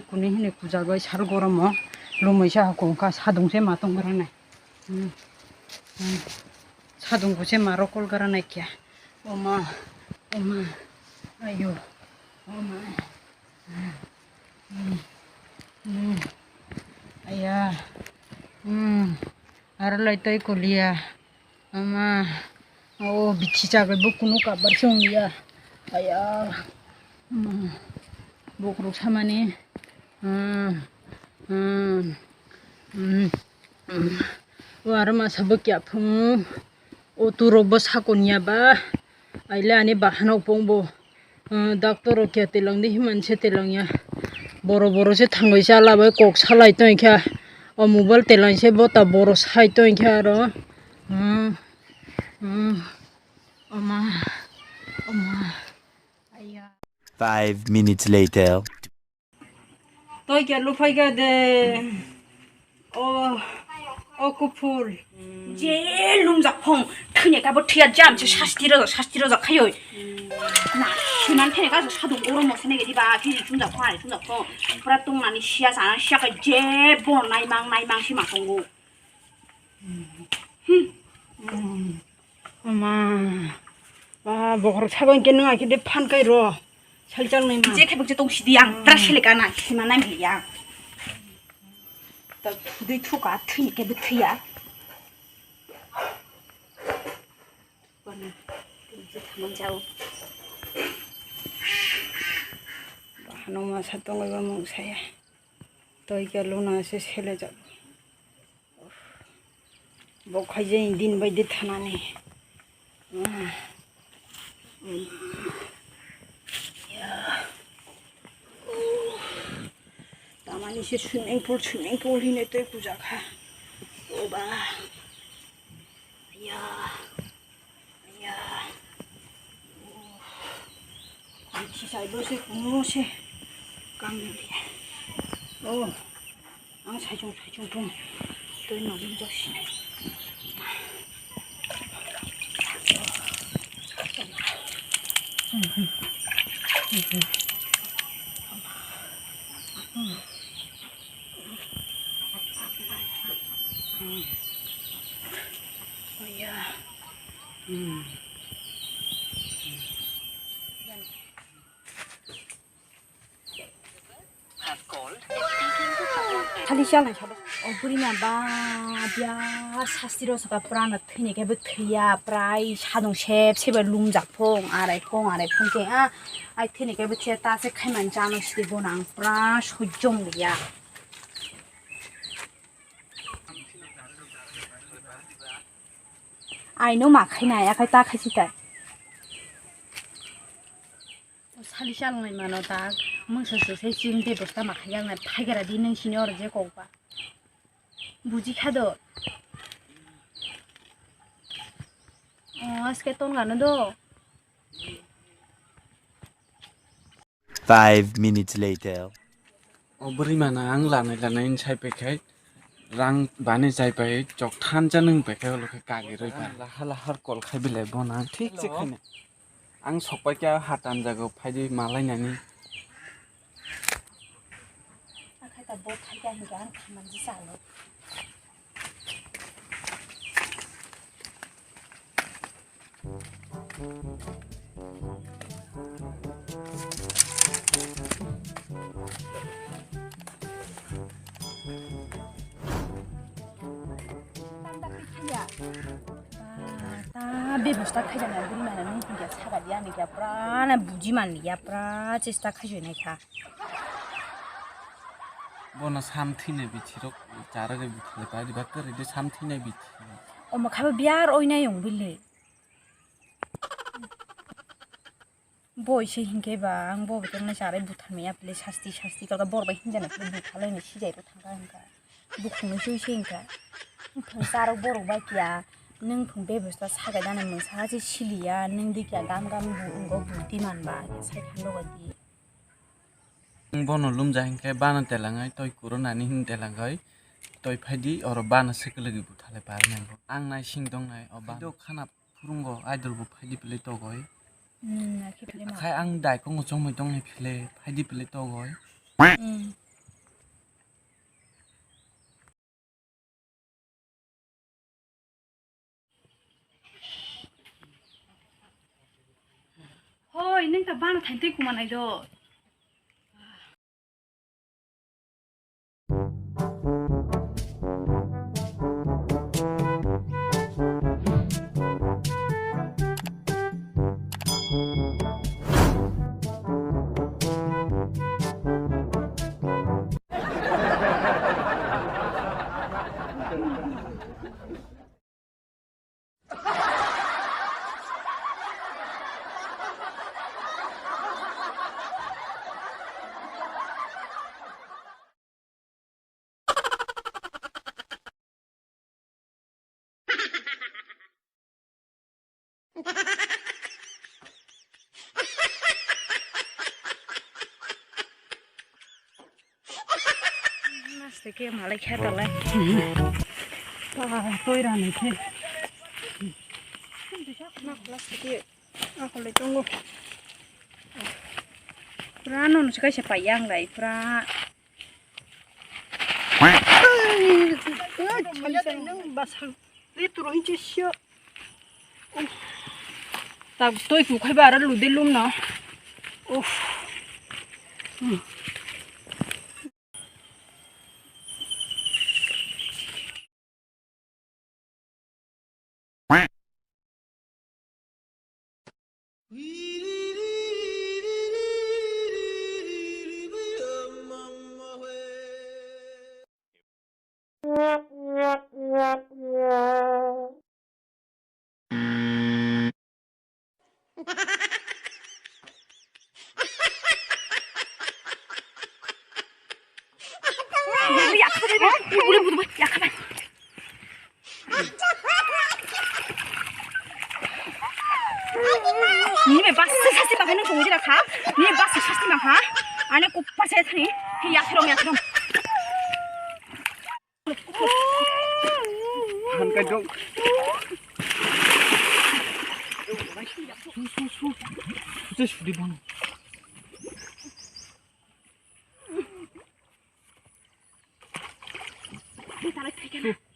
또이 꾸니 히네 구자가 살고라 뭐 로무샤 하고 가 사동세 마동 그러네 사동구세 마로 꼴 그러네 kia 엄마 아유 엄마 ayah aralai tai kuliah ama oh bici jaga buku nu kabar song dia ayah buku sama nih war masa bekia pung oturok bos hakunya ba ayla ani bahan opong bo dokter okia telang di himan se telangnya boro se thangai sala bai kok salai toi kha o mobile telang se bota boro sai toi kha ro oma ayah 5 minutes later. toi kha lufai ga de o kupul 제 룸작펑 트니까 뭐 트야 잠시 샤스티러서 가요. 나 신한 테네 가서 사도 오로 못 세네게 디바 괜히 줌작펑 아니 줌작펑 브라똥 나니 시야사나 시야가 제본 나이망 시마 동고. 엄마 먹으러 차고 있겠는 거 근데 판가이로 살짝 내마 이제 개복제 동시디양 드라실리가나 시마나 밀야. 또 두들 투가 트니까 뭐 트야. 이거는 이제 가만 자고. 한옥만 샀던 거 이거 먹사야 또 이게 로나서 세려자 뭐 과제 닌 바이디 타나네 나만이 시 스위밍풀 히네 또 구자가 오바 야 지사이 버세 무엇이 깡밀이야 사중 좀 또이 너무 좋시네 살리시아나 잡아. 부리면 봐. 야, 사스티로서가 브라나 트니게 붙이야. 브라이 샤동 셉을 룸작퐁 아래 퐁게 아이 트니게 붙이야 따세 칼만 자노 시디 보낭 브라 소종이야. 아이 너 마카이나야 카이타 카시다. 살리샤는 만어다 멍서서 세심대 버스다 마카양나 파게라 디는 시녀를 제 고바 무지카도 아스케 돈 가는도 5 minutes later. Bagaimana ang lanai sai rang bani jai pai chok than janung pekai lo kagi roi ba lahar kol khai bilai bona thik se khane ang sokpai kya hatan jago phaidi malai nani 카이타 뭐 카이타 hinga 가만 지살로. बेबस्था खाइजाना बुरिमाना नोंखिया सागादिया नोंखिया प्राना बुजिमानलिया प्रा चेष्टा खाइजनायखा bona sam thine bichirok charage bichile pa di bakar ide sam thine bich 어머카바 비아르 오이나 용빌리 보이시 힌게바 앙보 버터나 자레 부타미야 플레 샤스티 가가 버바 힌자나 플레 부탈레니 시제로 थांगांगा 부쿠는 쇼이시인가 풍사로 버로 바기야 능 풍베버스타 사가다는 문사지 실리야 능 디기야 감감 부은거 부디만 바 사이칸로가디 bono lumja hingke bana telangai toy kurunani hin telangai toy phaidi oro bana sekelegi buthale par nango ang nai sing dong nai oba do khana phurungo idol bu phaidi pele to goi khai ang dai ko ngchong mai dong nai phile phaidi pele to goi oi neng ta bana thain tei kumanai do Nasti ke malai khata lai tôi ra này thế na plastic ke aku le tunggu pra no no kai siapa yang lai pra tao tôi phụ khai bà ra lùi đi luôn nó ni me bas sasti ma kanu songi rakha ni bas sasti ma ha ane kupar se thani hi yathrom han ka dong su di bon ni tarik thai